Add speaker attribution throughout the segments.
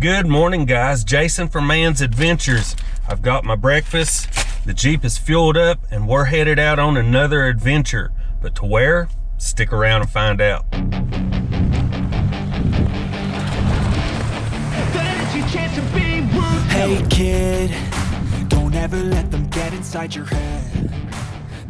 Speaker 1: Good morning, guys. Jason from Man's Adventures. I've got my breakfast, the Jeep is fueled up, and we're headed out on another adventure. But to where? Stick around and find out.
Speaker 2: Hey kid, don't ever let them get inside your head.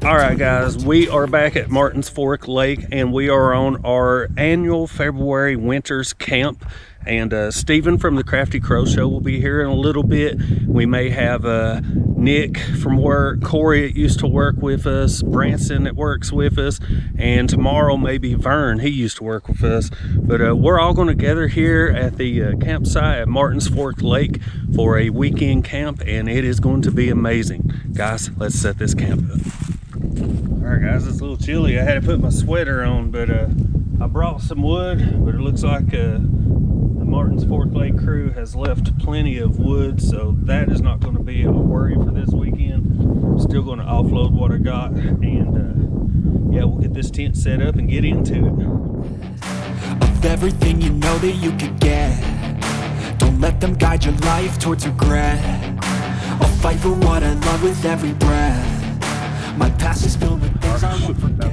Speaker 1: All right, guys, we are back at Martin's Fork Lake, and we are on our annual February Winters camp. And Stephen from the Crafty Crow Show will be here in a little bit. We may have Nick from work, Corey that used to work with us, Branson that works with us, and tomorrow maybe Vern, he used to work with us. But we're all going to gather here at the campsite at Martin's Fork Lake for a weekend camp, and it is going to be amazing. Guys, let's set this camp up. All right, guys, it's a little chilly. I had to put my sweater on, but I brought some wood, but it looks like the Martin's Fork Lake crew has left plenty of wood, so that is not going to be a worry for this weekend. I'm still going to offload what I got, and yeah, we'll get this tent set up and get into it.
Speaker 2: Of everything you know that you could get, don't let them guide your life towards regret. I'll fight for what I love with every breath. My past is filled with things I won't forget.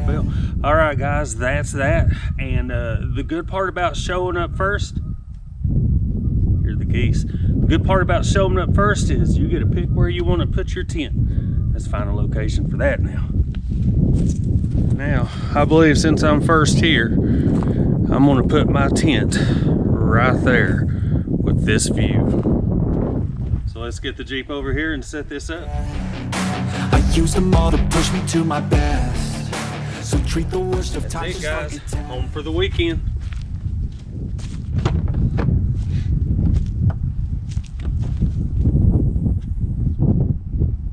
Speaker 1: All right, guys, that's that. And the good part about showing up first, here are the geese. The good part about showing up first is you get to pick where you want to put your tent. Let's find a location for that now. Now, I believe since I'm first here, I'm going to put my tent right there with this view. So let's get the Jeep over here and set this up.
Speaker 2: I use them all to push me to my best. So treat the worst of times
Speaker 1: guys,
Speaker 2: like a test.
Speaker 1: home for the weekend.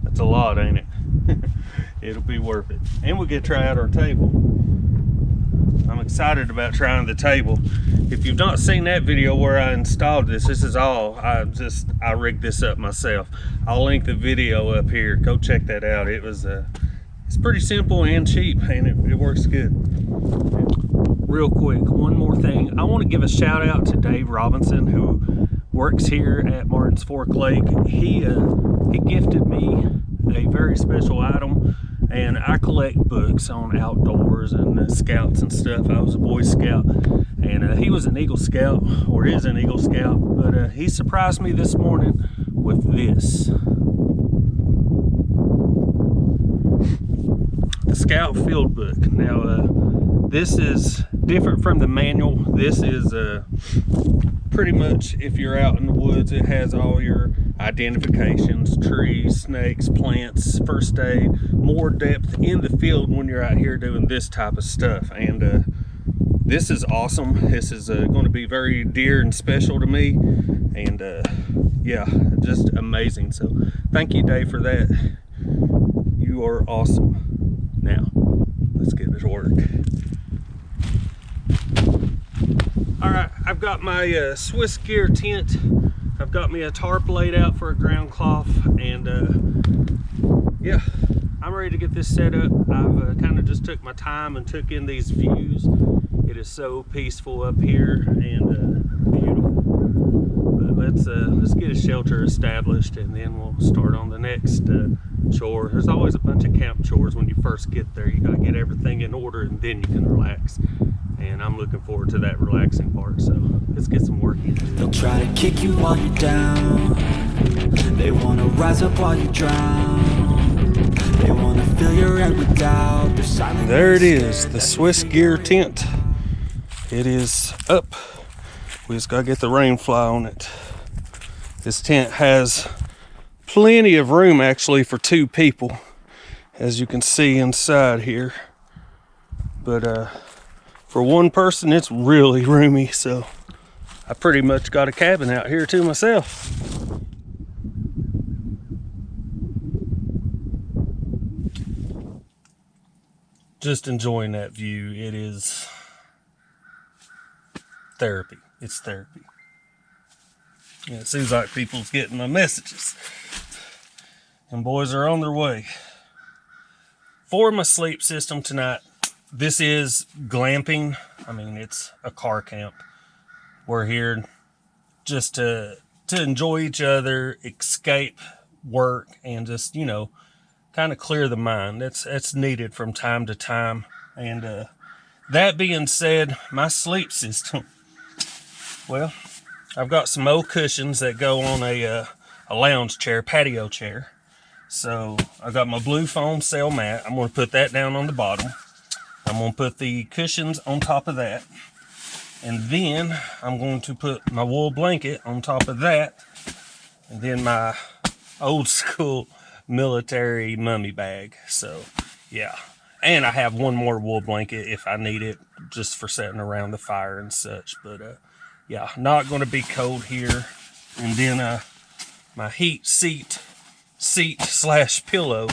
Speaker 1: That's a lot, ain't it? It'll be worth it. And we get to try out our table. I'm excited about trying the table. If you've not seen that video where I installed this is all I rigged this up myself. I'll link the video up here. Go check that out. It's pretty simple and cheap, and it works good. Real quick, one more thing. I want to give a shout out to Dave Robinson, who works here at Martin's Fork Lake. He gifted me a very special item, and I collect books on outdoors and scouts and stuff. I was a Boy Scout, and he was an Eagle Scout, or is an Eagle Scout, but he surprised me this morning with this. The Scout Field Book. Now, this is different from the manual. This is pretty much, if you're out in the woods, it has all your identifications, trees, snakes, plants, first aid, more depth in the field when you're out here doing this type of stuff. And this is awesome. This is going to be very dear and special to me, and yeah, just amazing. So thank you, Dave, for that. You are awesome. Now let's get to work. All right, I've got my Swiss gear tent. I've got me a tarp laid out for a ground cloth, and yeah, I'm ready to get this set up. I've kind of just took my time and took in these views. It is so peaceful up here and beautiful. But let's get a shelter established, and then we'll start on the next chore. There's always a bunch of camp chores when you first get there. You gotta get everything in order, and then you can relax. And I'm looking forward to that relaxing part, so let's get some work in.
Speaker 2: They'll try to kick you while you're down. They want to rise up while you drown. They want to fill your head with doubt.
Speaker 1: There it is, the Swiss gear tent. It is up. We just gotta get the rain fly on it. This tent has plenty of room actually for 2 people, as you can see inside here. But for 1 person, it's really roomy, so I pretty much got a cabin out here to myself. Just enjoying that view. It is therapy. It's therapy. Yeah, it seems like people's getting my messages. And boys are on their way. For my sleep system tonight, this is glamping. I mean, it's a car camp. We're here just to enjoy each other, escape work, and just, you know, kind of clear the mind. That's needed from time to time. And that being said, my sleep system, well, I've got some old cushions that go on a lounge chair, patio chair. So I got my blue foam sail mat. I'm going to put that down on the bottom. I'm going to put the cushions on top of that. And then I'm going to put my wool blanket on top of that. And then my old school military mummy bag. So yeah. And I have one more wool blanket if I need it, just for sitting around the fire and such. But yeah, not going to be cold here. And then my heat seat / pillow.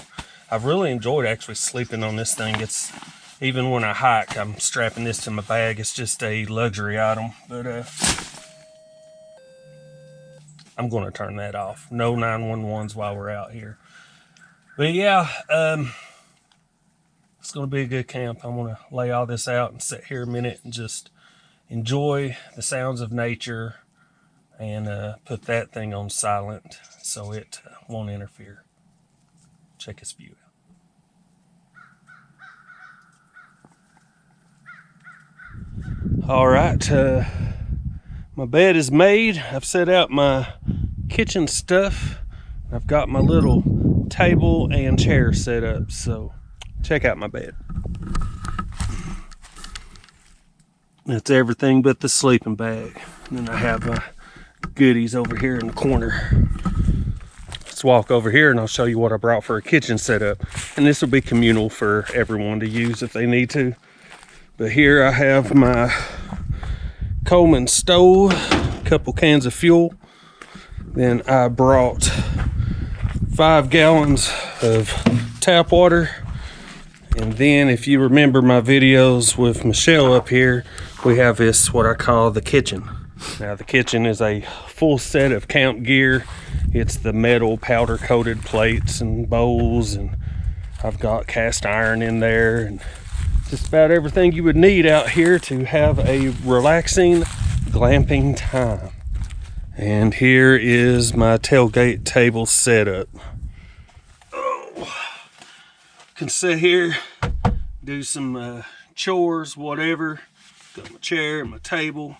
Speaker 1: I've really enjoyed actually sleeping on this thing. It's, even when I hike, I'm strapping this to my bag. It's just a luxury item. But I'm going to turn that off. No 911s while we're out here. But yeah, it's going to be a good camp. I'm going to lay all this out and sit here a minute and just enjoy the sounds of nature, and put that thing on silent so it won't interfere. Check this view out. All right, my bed is made. I've set out my kitchen stuff. I've got my little table and chair set up, so check out my bed. It's everything but the sleeping bag. And then I have my goodies over here in the corner. Let's walk over here and I'll show you what I brought for a kitchen setup. And this will be communal for everyone to use if they need to. But here I have my Coleman stove, a couple cans of fuel. Then I brought 5 gallons of tap water. And then if you remember my videos with Michelle up here, we have this, what I call the kitchen. Now the kitchen is a full set of camp gear. It's the metal powder coated plates and bowls, and I've got cast iron in there, and just about everything you would need out here to have a relaxing glamping time. And here is my tailgate table setup. Oh, can sit here, do some chores, whatever. Got my chair, my table,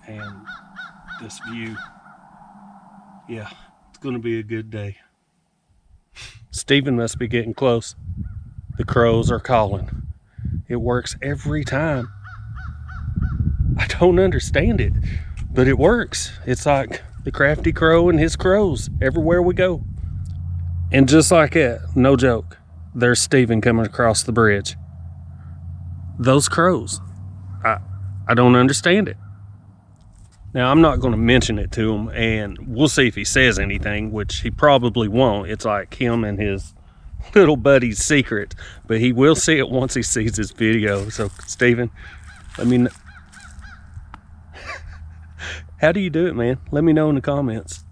Speaker 1: and this view. Yeah, it's gonna be a good day. Steven must be getting close. The crows are calling. It works every time. I don't understand it, but it works. It's like the crafty crow and his crows everywhere we go. And just like that, no joke, there's Steven coming across the bridge. Those crows, I don't understand it. Now, I'm not going to mention it to him, and we'll see if he says anything, which he probably won't. It's like him and his little buddy's secret, but he will see it once he sees this video. So, Steven, let me know. How do you do it, man? Let me know in the comments.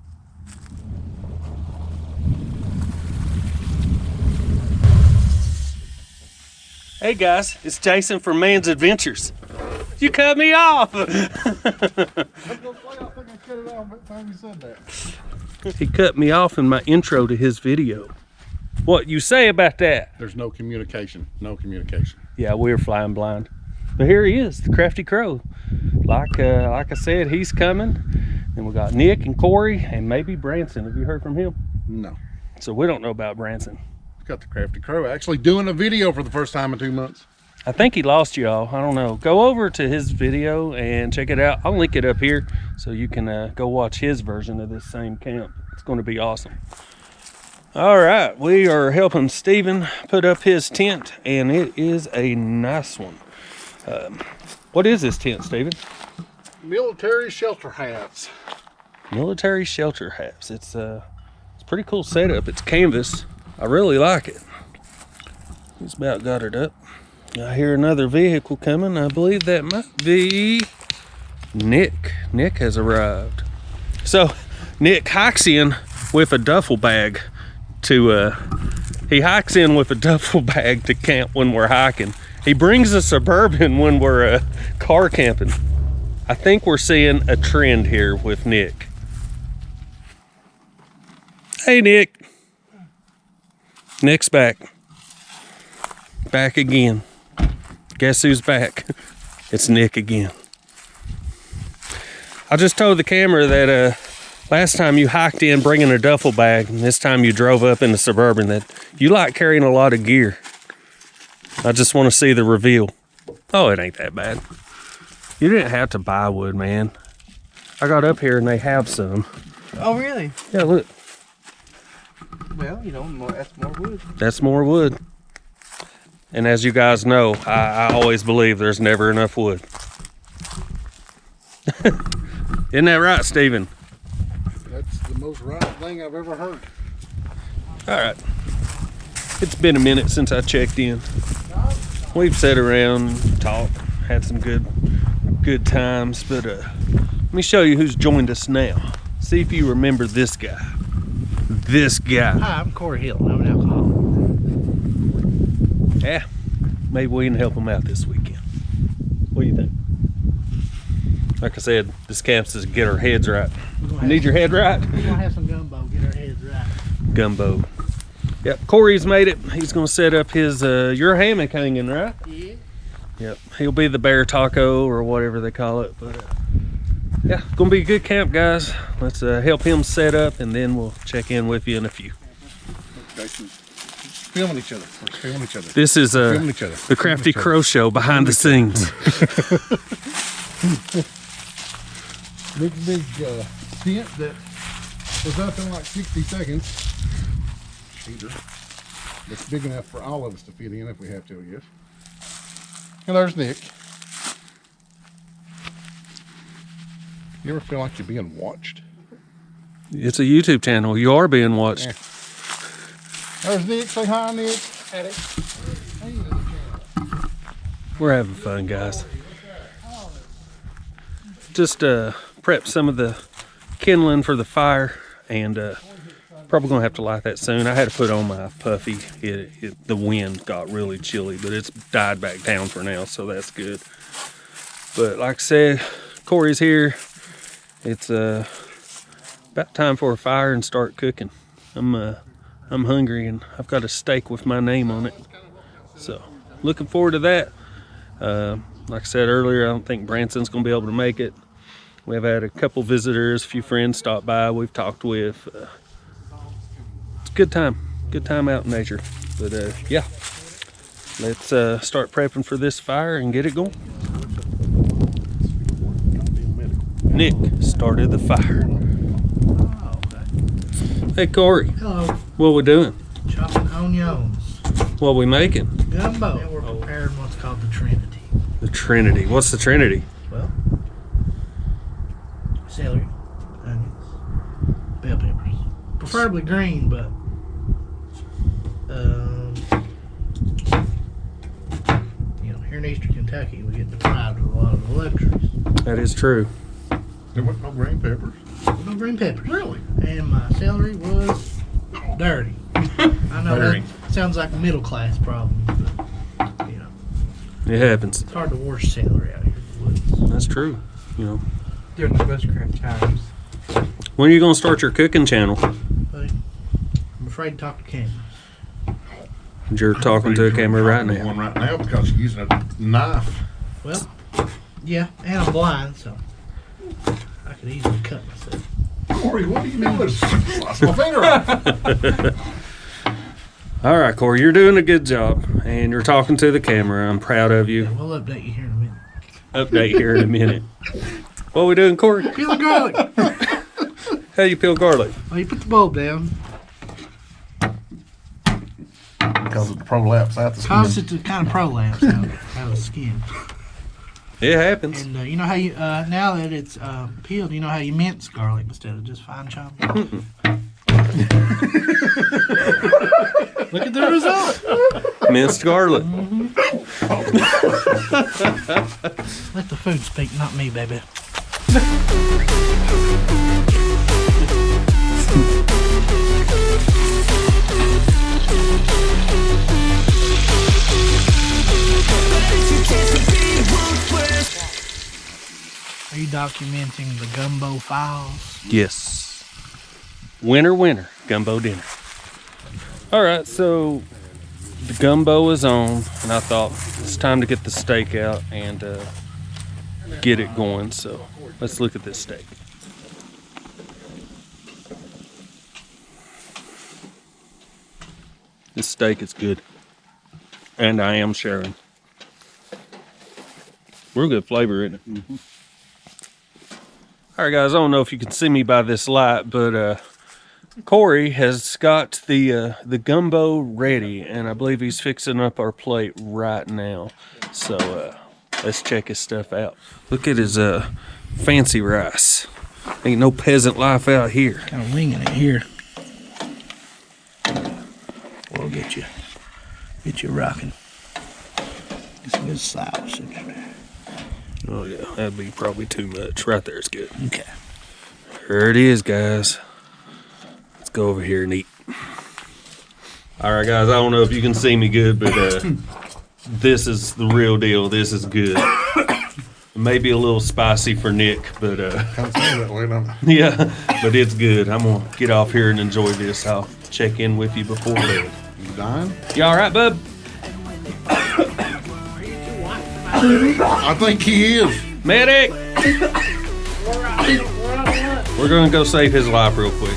Speaker 1: Hey guys, it's Jason from Man's Adventures. You cut me off. He cut me off in my intro to his video. What you say about that?
Speaker 3: There's no communication. No communication.
Speaker 1: Yeah, we're flying blind. But here he is, the crafty crow. Like I said, he's coming. And we got Nick and Corey and maybe Branson. Have you heard from him?
Speaker 3: No.
Speaker 1: So we don't know about Branson.
Speaker 3: Got the crafty crow actually doing a video for the first time in 2 months.
Speaker 1: I think he lost y'all. I don't know. Go over to his video and check it out. I'll link it up here so you can go watch his version of this same camp. It's going to be awesome. All right, we are helping Steven put up his tent, and it is a nice one. What is this tent, Steven?
Speaker 3: Military shelter hats.
Speaker 1: Military shelter hats. It's a pretty cool setup. It's canvas. I really like it. He's about got it up. I hear another vehicle coming. I believe that might be Nick. Nick has arrived. So Nick hikes in with a duffel bag to camp when we're hiking. He brings a Suburban when we're car camping. I think we're seeing a trend here with Nick. Hey, Nick. Nick's back. Back again. Guess who's back? It's Nick again. I just told the camera that last time you hiked in bringing a duffel bag, and this time you drove up in the Suburban, that you like carrying a lot of gear. I just want to see the reveal. Oh, it ain't that bad. You didn't have to buy wood, man. I got up here and they have some.
Speaker 4: Oh, really?
Speaker 1: Yeah, look.
Speaker 4: Well, you know, that's more wood.
Speaker 1: That's more wood. And as you guys know, I always believe there's never enough wood. Isn't that right, Stephen?
Speaker 3: That's the most right thing I've ever heard.
Speaker 1: All right. It's been a minute since I checked in. We've sat around, talked, had some good times, but let me show you who's joined us now. See if you remember this guy. This guy.
Speaker 4: Hi, I'm Corey Hill. I'm an alcoholic.
Speaker 1: Yeah, maybe we can help him out this weekend. What do you think? Like I said, this camp's to get our heads right. Need your head right?
Speaker 4: We're gonna have some gumbo, get our heads right.
Speaker 1: Gumbo. Yep, Corey's made it. He's gonna set up his, your hammock hanging, right?
Speaker 4: Yeah.
Speaker 1: Yep, he'll be the bear taco or whatever they call it. But yeah, gonna be a good camp, guys. Let's help him set up and then we'll check in with you in a few.
Speaker 3: Filming each other. We're filming each other.
Speaker 1: This is
Speaker 3: Filming each other.
Speaker 1: the Crafty Crow Show behind the scenes.
Speaker 3: Big tent that was up in like 60 seconds. Cheater. It's big enough for all of us to fit in if we have to, I guess. And there's Nick. You ever feel like you're being watched?
Speaker 1: It's a YouTube channel. You are being watched.
Speaker 3: Yeah. There's Nick. Say hi, Nick.
Speaker 1: We're having fun, guys. Just prep some of the kindling for the fire, and probably gonna have to light that soon. I had to put on my puffy. The wind got really chilly, but it's died back down for now, so that's good. But like I said, Corey's here. It's about time for a fire and start cooking. I'm hungry and I've got a steak with my name on it, so looking forward to that. Like I said earlier, I don't think Branson's gonna be able to make it. We've had a couple visitors, a few friends stop by we've talked with. It's a good time out in nature. But yeah, let's start prepping for this fire and get it going. Nick started the fire. Hey Corey.
Speaker 4: Hello.
Speaker 1: What we doing?
Speaker 4: Chopping onions.
Speaker 1: What we making?
Speaker 4: Gumbo. And we're preparing what's called the Trinity.
Speaker 1: The Trinity. What's the Trinity?
Speaker 4: Well, celery, onions, bell peppers. Preferably green, but you know, here in Eastern Kentucky, we get deprived of a lot of the luxuries.
Speaker 1: That is true.
Speaker 3: There wasn't no green peppers.
Speaker 4: No green peppers.
Speaker 3: Really?
Speaker 4: And my celery was dirty. I know
Speaker 3: Dirty.
Speaker 4: that sounds like a middle class problem, but you know,
Speaker 1: It happens.
Speaker 4: it's hard to wash celery out here in the woods.
Speaker 1: That's true. You know.
Speaker 5: During the bushcraft times.
Speaker 1: When are you gonna start your cooking channel?
Speaker 4: But I'm afraid to talk to cameras.
Speaker 1: You're talking to a camera right now.
Speaker 3: One right now because you're using a knife.
Speaker 4: Well, yeah, and I'm blind, so I could easily cut myself.
Speaker 3: Corey, what are you doing? Slice my finger off.
Speaker 1: All right, Corey, you're doing a good job, and you're talking to the camera. I'm proud of you.
Speaker 4: Yeah, we'll update you here in a minute.
Speaker 1: Update here in a minute. What we doing, Corey?
Speaker 4: Peel the garlic.
Speaker 1: How you peel garlic?
Speaker 4: Well, you put the bulb down,
Speaker 3: Because it prolapse out the
Speaker 4: cause
Speaker 3: skin.
Speaker 4: it to kind of prolapse out of the skin.
Speaker 1: It happens.
Speaker 4: And you know how you now that it's peeled, you know how you mince garlic instead of just fine chopping. Look at the result.
Speaker 1: Minced garlic.
Speaker 4: Let the food speak, not me, baby. Are you documenting the Gumbo files.
Speaker 1: Yes. Winner, gumbo dinner. All right, so the gumbo is on, and I thought it's time to get the steak out and get it going. So let's look at this steak. This steak is good, and I am sharing. Real good flavor in it. Mm-hmm. All right, guys, I don't know if you can see me by this light, but Corey has got the gumbo ready, and I believe he's fixing up our plate right now. So let's check his stuff out. Look at his fancy rice. Ain't no peasant life out here.
Speaker 4: Kind of winging it here. We'll get you rocking. Get some good sauce.
Speaker 1: Oh yeah, that'd be probably too much. Right there's good.
Speaker 4: Okay.
Speaker 1: There it is, guys. Let's go over here and eat. All right, guys, I don't know if you can see me good, but this is the real deal. This is good. Maybe a little spicy for Nick, but
Speaker 3: Kind of sounds that way, don't it?
Speaker 1: yeah, but it's good. I'm gonna get off here and enjoy this. I'll check in with you before bed.
Speaker 3: You dying?
Speaker 1: You all right, bub?
Speaker 3: I think he is.
Speaker 1: Medic! We're gonna go save his life real quick.